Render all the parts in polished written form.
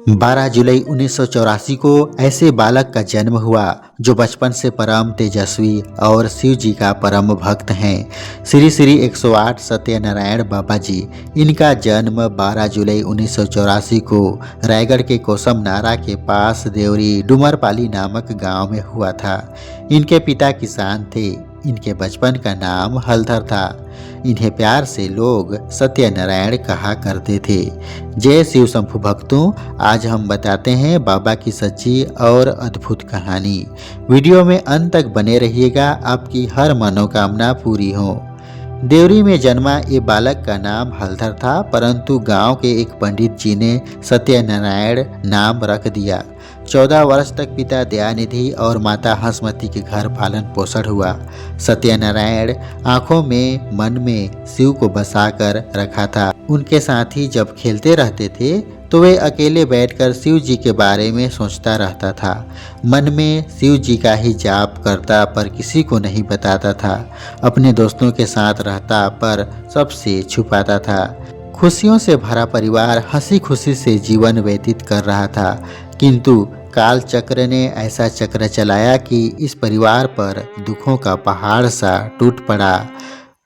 12 जुलाई 1984 को ऐसे बालक का जन्म हुआ जो बचपन से परम तेजस्वी और शिव जी का परम भक्त हैं। श्री श्री 108 सत्यनारायण बाबा जी। इनका जन्म 12 जुलाई 1984 को रायगढ़ के कोसम नारा के पास देवरी डुमरपाली नामक गांव में हुआ था। इनके पिता किसान थे। इनके बचपन का नाम हलधर था। इन्हें प्यार से लोग सत्यनारायण कहा करते थे। जय शिव शंभु भक्तों, आज हम बताते हैं बाबा की सच्ची और अद्भुत कहानी। वीडियो में अंत तक बने रहिएगा, आपकी हर मनोकामना पूरी हो। देवरी में जन्मा ये बालक का नाम हलधर था, परंतु गांव के एक पंडित जी ने सत्यनारायण नाम रख दिया। 14 वर्ष तक पिता दयानिधि और माता हंसमती के घर पालन पोषण हुआ। सत्यनारायण आंखों में मन में शिव को बसाकर रखा था। उनके साथी जब खेलते रहते थे तो वे अकेले बैठकर शिव जी के बारे में सोचता रहता था। मन में शिव जी का ही जाप करता, पर किसी को नहीं बताता था। अपने दोस्तों के साथ रहता, पर सबसे छुपाता था। खुशियों से भरा परिवार हंसी खुशी से जीवन व्यतीत कर रहा था, किंतु काल चक्र ने ऐसा चक्र चलाया कि इस परिवार पर दुखों का पहाड़ सा टूट पड़ा।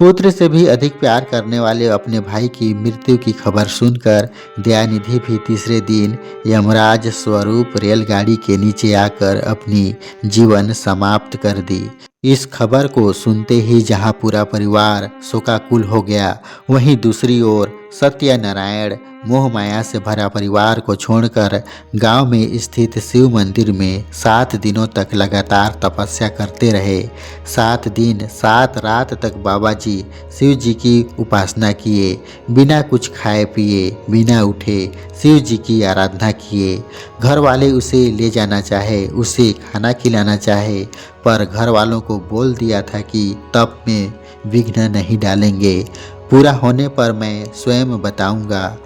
पुत्र से भी अधिक प्यार करने वाले अपने भाई की मृत्यु की खबर सुनकर दयानिधि भी तीसरे दिन यमराज स्वरूप रेलगाड़ी के नीचे आकर अपनी जीवन समाप्त कर दी। इस खबर को सुनते ही जहां पूरा परिवार शोकाकुल हो गया, वहीं दूसरी ओर सत्यनारायण मोह माया से भरा परिवार को छोड़कर गांव में स्थित शिव मंदिर में 7 दिनों तक लगातार तपस्या करते रहे। 7 दिन 7 रात तक बाबा जी शिव जी की उपासना किए, बिना कुछ खाए पिए, बिना उठे शिव जी की आराधना किए। घर वाले उसे ले जाना चाहे, उसे खाना खिलाना चाहे, पर घर वालों को बोल दिया था कि तप में विघ्न नहीं डालेंगे, पूरा होने पर मैं स्वयं बताऊंगा।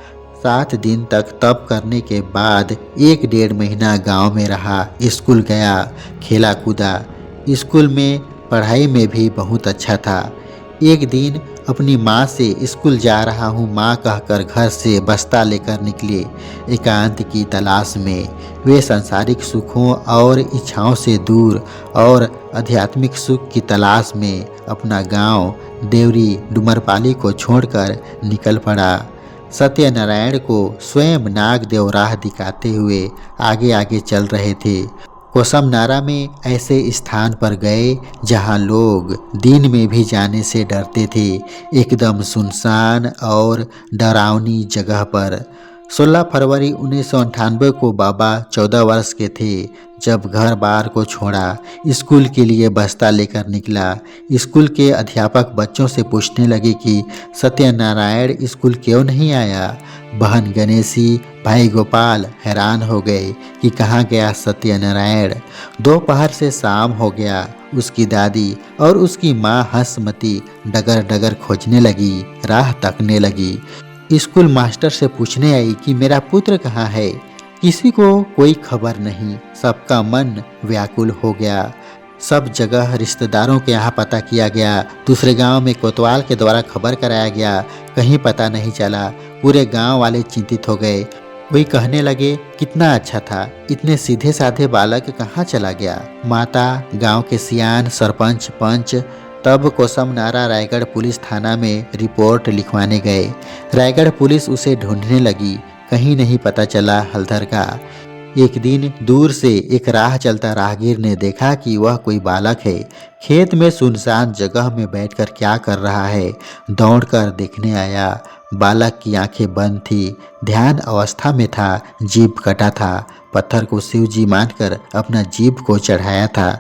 7 दिन तक तप करने के बाद 1-1.5 महीना गांव में रहा। स्कूल गया, खेला कूदा। स्कूल में पढ़ाई में भी बहुत अच्छा था। एक दिन अपनी माँ से स्कूल जा रहा हूँ माँ कहकर घर से बस्ता लेकर निकले एकांत की तलाश में। वे सांसारिक सुखों और इच्छाओं से दूर और आध्यात्मिक सुख की तलाश में अपना गांव देवरी डुमरपाली को छोड़कर निकल पड़ा। सत्यनारायण को स्वयं नागदेव राह दिखाते हुए आगे आगे चल रहे थे। कोसम नारा में ऐसे स्थान पर गए जहां लोग दिन में भी जाने से डरते थे। एकदम सुनसान और डरावनी जगह पर 16 फरवरी 1998 को बाबा 14 वर्ष के थे जब घर बार को छोड़ा, स्कूल के लिए बस्ता लेकर निकला। स्कूल के अध्यापक बच्चों से पूछने लगे कि सत्यनारायण स्कूल क्यों नहीं आया। बहन गणेशी, भाई गोपाल हैरान हो गए कि कहाँ गया सत्यनारायण। दोपहर से शाम हो गया। उसकी दादी और उसकी माँ हंसमती डगर डगर खोजने लगी, राह तकने लगी। स्कूल मास्टर से पूछने आई कि मेरा पुत्र कहाँ है। किसी को कोई खबर नहीं। सबका मन व्याकुल हो गया। सब जगह रिश्तेदारों के यहाँ पता किया गया, दूसरे गांव में कोतवाल के द्वारा खबर कराया गया, कहीं पता नहीं चला। पूरे गांव वाले चिंतित हो गए। वही कहने लगे कितना अच्छा था, इतने सीधे साधे बालक कहाँ चला गया। माता, गांव के सियान, सरपंच, पंच तब कोसम नारा रायगढ़ पुलिस थाना में रिपोर्ट लिखवाने गए। रायगढ़ पुलिस उसे ढूंढने लगी, कहीं नहीं पता चला हलधर का। एक दिन दूर से एक राह चलता राहगीर ने देखा कि वह कोई बालक है, खेत में सुनसान जगह में बैठकर क्या कर रहा है। दौड़कर देखने आया। बालक की आंखें बंद थी, ध्यान अवस्था में था, जीभ कटा था। पत्थर को शिव जी मानकर अपना जीभ को चढ़ाया था,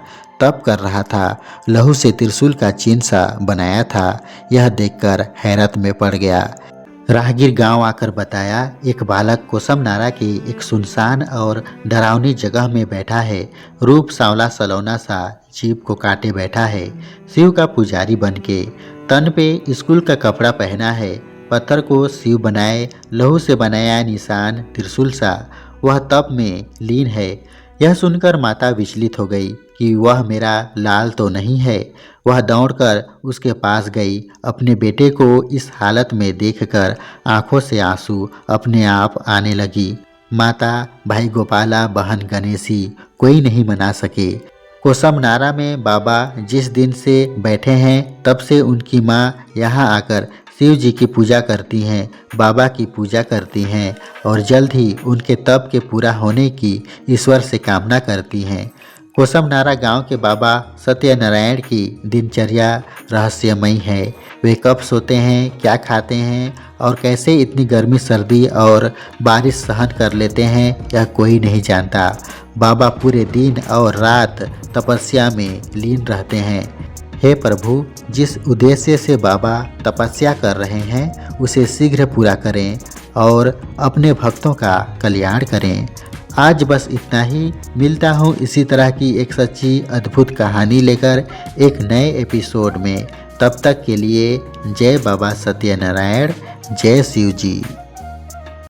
तप कर रहा था। लहू से त्रिशूल का चिन्ह सा बनाया था। यह देखकर हैरत में पड़ गया। राहगीर गांव आकर बताया, एक बालक कोसम नारा की एक सुनसान और डरावनी जगह में बैठा है। रूप सांवला सलौना सा, जीभ को काटे बैठा है। शिव का पुजारी बनके तन पे स्कूल का कपड़ा पहना है। पत्थर को शिव बनाए, लहू से बनाया निशान त्रिशूल सा। वह तप में लीन है। यह सुनकर माता विचलित हो गई कि वह मेरा लाल तो नहीं है। वह दौड़कर उसके पास गई। अपने बेटे को इस हालत में देखकर आंखों से आंसू अपने आप आने लगी। माता, भाई गोपाला, बहन गणेशी कोई नहीं मना सके। कोसमनारा में बाबा जिस दिन से बैठे हैं तब से उनकी माँ यहाँ आकर शिव जी की पूजा करती हैं, बाबा की पूजा करती हैं और जल्द ही उनके तप के पूरा होने की ईश्वर से कामना करती हैं। कोसमनारा गांव के बाबा सत्यनारायण की दिनचर्या रहस्यमयी है। वे कब सोते हैं, क्या खाते हैं और कैसे इतनी गर्मी, सर्दी और बारिश सहन कर लेते हैं, यह कोई नहीं जानता। बाबा पूरे दिन और रात तपस्या में लीन रहते हैं। हे प्रभु, जिस उद्देश्य से बाबा तपस्या कर रहे हैं उसे शीघ्र पूरा करें और अपने भक्तों का कल्याण करें। आज बस इतना ही। मिलता हूँ इसी तरह की एक सच्ची अद्भुत कहानी लेकर एक नए एपिसोड में। तब तक के लिए जय बाबा सत्यनारायण, जय शिव जी।